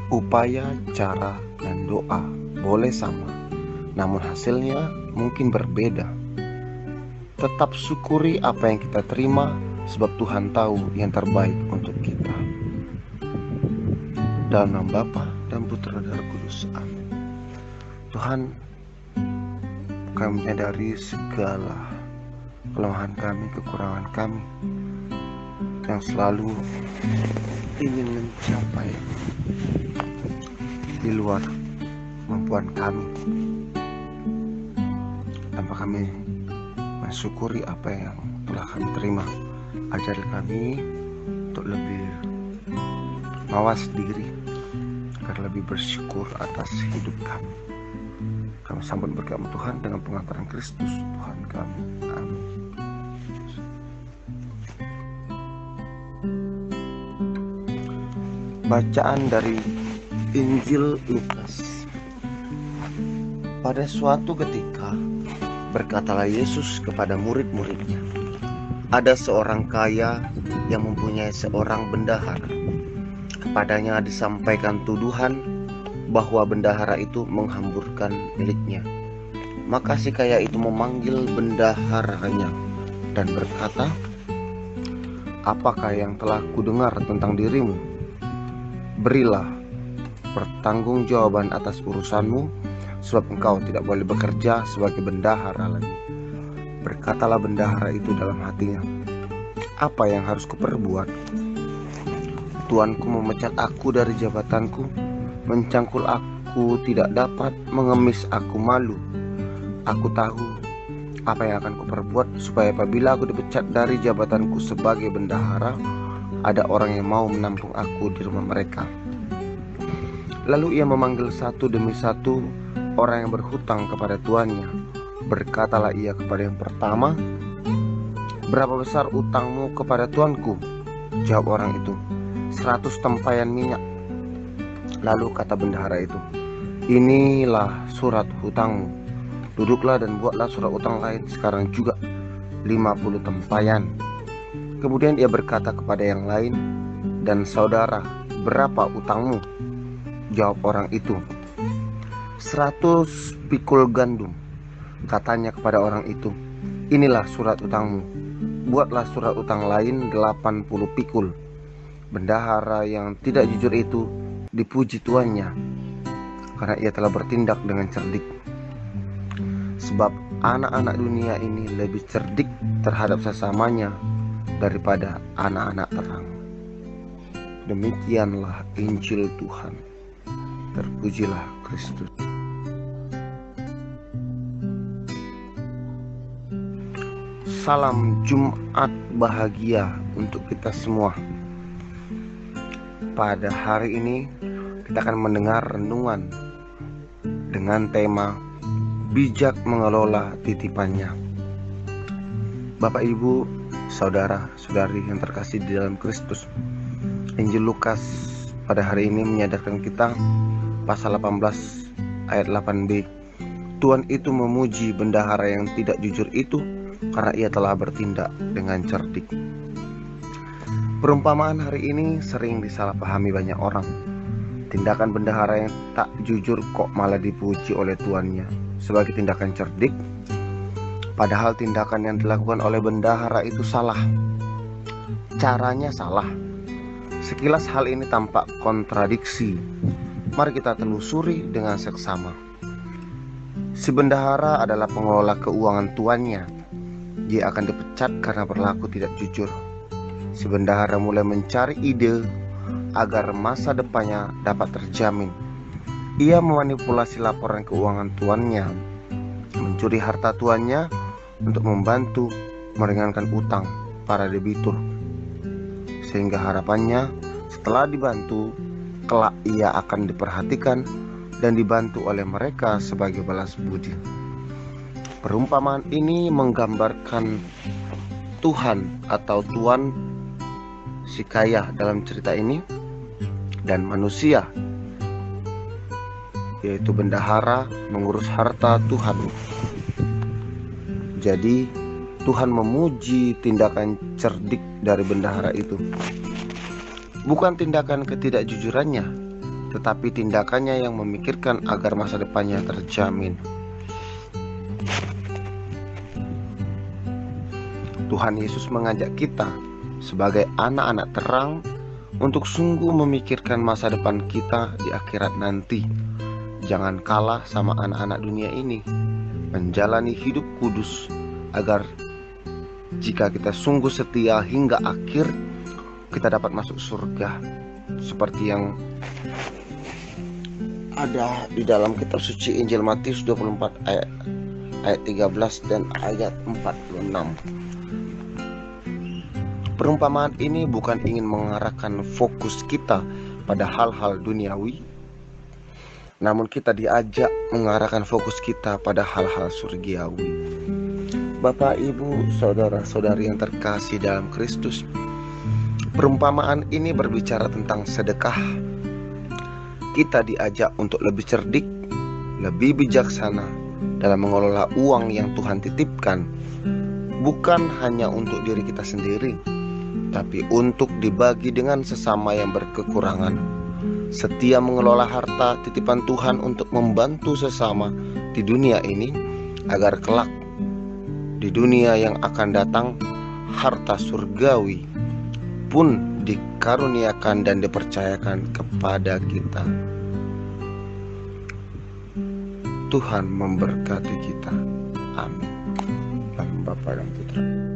Upaya, cara, dan doa boleh sama, namun hasilnya mungkin berbeda. Tetap syukuri apa yang kita terima, sebab Tuhan tahu yang terbaik untuk kita. Dalam nama Bapa dan Putra dan Roh Kudus. Amin. Tuhan, kami menyadari segala kelemahan kami, kekurangan kami yang selalu ingin mencapai di luar kemampuan kami, tanpa kami mensyukuri apa yang telah kami terima. Ajar kami untuk lebih mawas diri, agar lebih bersyukur atas hidup kami. Kami sambut berkat Tuhan dengan pengantaran Kristus Tuhan kami. Amin. Bacaan dari Injil Lukas. Pada suatu ketika berkatalah Yesus kepada murid-muridnya, ada seorang kaya yang mempunyai seorang bendahara. Kepadanya disampaikan tuduhan bahwa bendahara itu menghamburkan miliknya. Maka si kaya itu memanggil bendaharanya dan berkata, "Apakah yang telah kudengar tentang dirimu? Berilah pertanggungjawaban atas urusanmu, sebab engkau tidak boleh bekerja sebagai bendahara lagi." Berkatalah bendahara itu dalam hatinya, "Apa yang harus kuperbuat? Tuanku memecat aku dari jabatanku, mencangkul aku tidak dapat, mengemis aku malu. Aku tahu apa yang akan kuperbuat, supaya apabila aku dipecat dari jabatanku sebagai bendahara, ada orang yang mau menampung aku di rumah mereka." Lalu ia memanggil satu demi satu orang yang berhutang kepada tuannya. Berkatalah ia kepada yang pertama, "Berapa besar utangmu kepada tuanku?" Jawab orang itu, 100 tempayan minyak. Lalu kata bendahara itu, "Inilah surat hutangmu. Duduklah dan buatlah surat utang lain sekarang juga, 50 tempayan." Kemudian ia berkata kepada yang lain, "Dan saudara, berapa utangmu?" Jawab orang itu, 100 pikul gandum. Katanya kepada orang itu, "Inilah surat utangmu. Buatlah surat utang lain 80 pikul." Bendahara yang tidak jujur itu dipuji tuannya, karena ia telah bertindak dengan cerdik. Sebab anak-anak dunia ini lebih cerdik terhadap sesamanya daripada anak-anak terang. Demikianlah Injil Tuhan. Terpujilah Kristus. Salam Jumat bahagia untuk kita semua. Pada hari ini kita akan mendengar renungan dengan tema bijak mengelola titipannya. Bapak, Ibu, saudara-saudari yang terkasih di dalam Kristus, Injil Lukas pada hari ini menyadarkan kita, pasal 18 ayat 8b, Tuhan itu memuji bendahara yang tidak jujur itu karena ia telah bertindak dengan cerdik. Perumpamaan hari ini sering disalahpahami banyak orang. Tindakan bendahara yang tak jujur kok malah dipuji oleh tuannya sebagai tindakan cerdik, padahal tindakan yang dilakukan oleh bendahara itu salah. Caranya salah. Sekilas hal ini tampak kontradiksi. Mari kita telusuri dengan seksama. Si bendahara adalah pengelola keuangan tuannya. Dia akan dipecat karena berlaku tidak jujur. Si bendahara mulai mencari ide agar masa depannya dapat terjamin. Ia memanipulasi laporan keuangan tuannya, mencuri harta tuannya untuk membantu meringankan utang para debitur, sehingga harapannya setelah dibantu, kelak ia akan diperhatikan dan dibantu oleh mereka sebagai balas budi. Perumpamaan ini menggambarkan Tuhan atau Tuan si kaya dalam cerita ini dan manusia, yaitu bendahara, mengurus harta Tuhan. Jadi Tuhan memuji tindakan cerdik dari bendahara itu, bukan tindakan ketidakjujurannya, tetapi tindakannya yang memikirkan agar masa depannya terjamin. Tuhan Yesus mengajak kita sebagai anak-anak terang untuk sungguh memikirkan masa depan kita di akhirat nanti. Jangan kalah sama anak-anak dunia ini, menjalani hidup kudus agar jika kita sungguh setia hingga akhir, kita dapat masuk surga seperti yang ada di dalam kitab suci Injil Matius 24 ayat 13 dan ayat 46. Perumpamaan ini bukan ingin mengarahkan fokus kita pada hal-hal duniawi, namun kita diajak mengarahkan fokus kita pada hal-hal surgawi. Bapak, Ibu, saudara-saudari yang terkasih dalam Kristus, perumpamaan ini berbicara tentang sedekah. Kita diajak untuk lebih cerdik, lebih bijaksana dalam mengelola uang yang Tuhan titipkan, bukan hanya untuk diri kita sendiri, tapi untuk dibagi dengan sesama yang berkekurangan. Setia mengelola harta titipan Tuhan untuk membantu sesama di dunia ini, agar kelak di dunia yang akan datang, harta surgawi pun dikaruniakan dan dipercayakan kepada kita. Tuhan memberkati kita. Amin. Dalam Bapa dan Putra